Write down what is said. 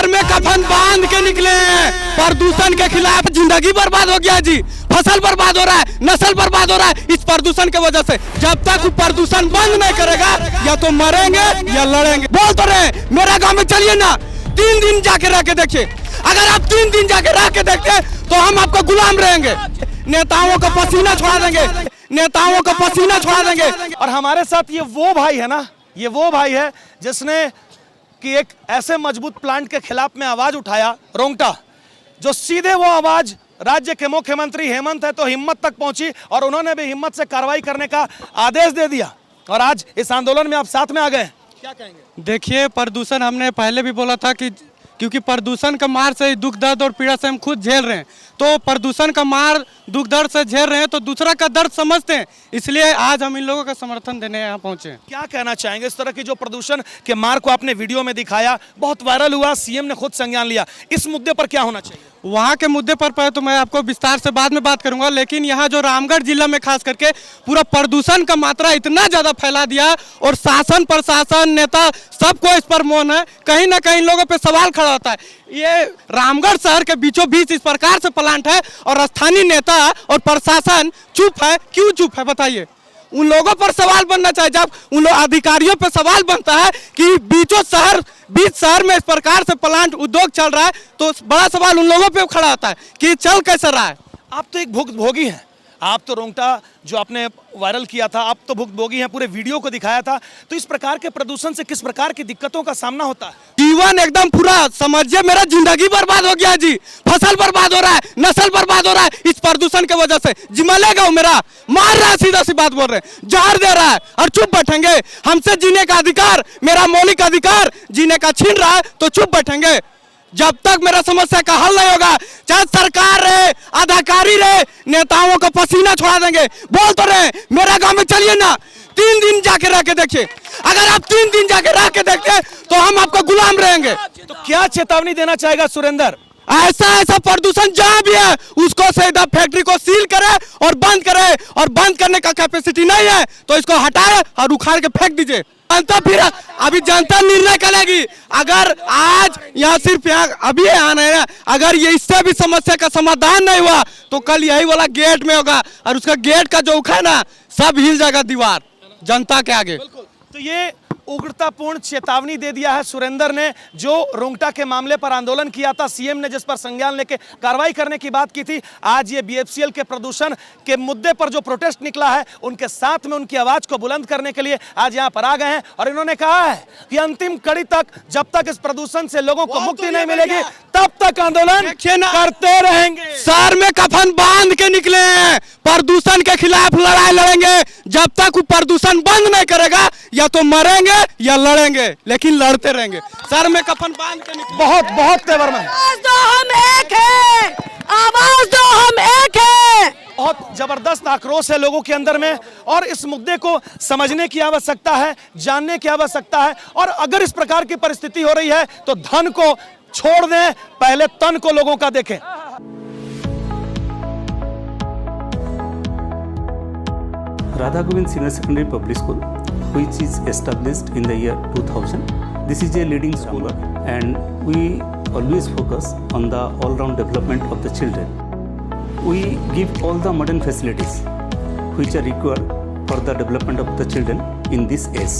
Sir में कफन बांध के निकले हैं। प्रदूषण के खिलाफ जिंदगी बर्बाद हो गया जी, फसल बर्बाद हो रहा है, नस्ल बर्बाद हो रहा है इस प्रदूषण के वजह से। जब तक प्रदूषण बंद नहीं करेगा या तो मरेंगे या लड़ेंगे। बोल तो रहे मेरा गांव में चलिए ना, 3 दिन जाके रह के देखिए। अगर आप 3 दिन जाके रह के देखते तो हम आपको गुलाम रहेंगे। नेताओं का पसीना छुड़ा देंगे, नेताओं का पसीना छुड़ा देंगे। और हमारे साथ ये वो भाई है ना, ये वो भाई है जिसने कि एक ऐसे मजबूत प्लांट के खिलाफ में आवाज उठाया, रोंगटा, जो सीधे वो आवाज राज्य के मुख्यमंत्री हेमंत है तो हिम्मत तक पहुंची और उन्होंने भी हिम्मत से कार्रवाई करने का आदेश दे दिया। और आज इस आंदोलन में आप साथ में आ गए, क्या कहेंगे? देखिए, प्रदूषण हमने पहले भी बोला था कि क्योंकि प्रदूषण का मार से दुख दर्द और पीड़ा से हम खुद झेल रहे हैं, तो प्रदूषण का मार दुख दर्द से झेल रहे हैं तो दूसरा का दर्द समझते हैं, इसलिए आज हम इन लोगों का समर्थन देने यहाँ पहुंचे। क्या कहना चाहेंगे? इस तरह की जो प्रदूषण के मार को आपने वीडियो में दिखाया, बहुत वायरल हुआ, सीएम ने खुद संज्ञान लिया, इस मुद्दे पर क्या होना चाहिए? वहाँ के मुद्दे पर तो मैं आपको विस्तार से बाद में बात करूंगा, लेकिन यहाँ जो रामगढ़ जिला में खास करके पूरा प्रदूषण का मात्रा इतना ज़्यादा फैला दिया और शासन प्रशासन नेता सबको इस पर मौन है। कहीं ना कहीं लोगों पे सवाल खड़ा होता है, ये रामगढ़ शहर के बीचों बीच इस प्रकार से प्लांट है और स्थानीय नेता और प्रशासन चुप है। क्यों चुप है बताइए? उन लोगों पर सवाल बनना चाहिए। जब उन अधिकारियों पर सवाल बनता है कि बीच शहर में इस प्रकार से प्लांट उद्योग चल रहा है तो बड़ा सवाल उन लोगों पे खड़ा होता है कि चल कैसे रहा है। आप तो एक भुक्तभोगी हैं, आप तो रोंगटा जो आपने वायरल किया था, आप तो भुक्तभोगी हैं, पूरे वीडियो को दिखाया था, तो इस प्रकार के प्रदूषण से किस प्रकार की दिक्कतों का सामना होता है? जीवन एकदम पूरा समझिए, मेरा जिंदगी बर्बाद हो गया जी, फसल बर्बाद हो रहा है, नस्ल बर्बाद हो रहा है इस प्रदूषण की वजह से। जिमलेगा मेरा मार रहा है, सीधा सी बात बोल रहे हैं, जहर दे रहा है और चुप बैठेंगे? हमसे जीने का अधिकार, मेरा मौलिक अधिकार जीने का छीन रहा है तो चुप बैठेंगे? जब तक मेरा समस्या का हल नहीं होगा, चाहे सरकार रहे, अधिकारी रहे, नेताओं का पसीना छुड़ा देंगे। बोल तो रहे मेरा गांव में चलिए ना, 3 दिन जाके रह के देखिए। अगर आप 3 दिन जाके रह के देखते तो हम आपका गुलाम रहेंगे। तो क्या चेतावनी देना चाहेगा सुरेंद्र? ऐसा प्रदूषण जहाँ भी है उसको सीधा फैक्ट्री को सील करे और बंद करे, और बंद करने का कैपेसिटी नहीं है तो इसको हटाए और उखाड़ के फेंक दीजिए। जनता फिर अभी जनता निर्णय करेगी। अगर आज यहाँ सिर्फ अभी आना है, अगर ये इससे भी समस्या का समाधान नहीं हुआ तो कल यही वाला गेट में होगा और उसका गेट का जो उखा ना सब हिल जाएगा दीवार जनता के आगे। तो ये उग्रतापूर्ण चेतावनी दे दिया है सुरेंद्र ने, जो रोंगटा के मामले पर आंदोलन किया था, सीएम ने जिस पर संज्ञान लेके कार्रवाई करने की बात की थी। आज ये बीएफसीएल के प्रदूषण के मुद्दे पर जो प्रोटेस्ट निकला है, उनके साथ में उनकी आवाज को बुलंद करने के लिए आज यहाँ पर आ गए हैं और इन्होंने कहा है कि अंतिम कड़ी तक जब तक इस प्रदूषण से लोगों को मुक्ति नहीं मिलेगी तब तक आंदोलन करते रहेंगे। सर में कफन बांध के निकले हैं, प्रदूषण के खिलाफ लड़ाई लड़ेंगे। जब तक प्रदूषण बंद नहीं करेगा या तो मरेंगे या लड़ेंगे, लेकिन लड़ते रहेंगे। सर में कफन बांध के निकले। बहुत तेवर में आवाज दो हम एक हैं, आवाज दो हम एक हैं। बहुत जबरदस्त आक्रोश है लोगों के अंदर में और इस मुद्दे को समझने की आवश्यकता है, जानने की आवश्यकता है। और अगर इस प्रकार की परिस्थिति हो रही है तो धन को छोड़ दें, पहले तन को लोगों का देखें। Radha Govind Senior Secondary Public School, which is established in the year 2000. This is a leading school and we always focus on the all-round development of the children. We give all the modern facilities which are required for the development of the children in this age.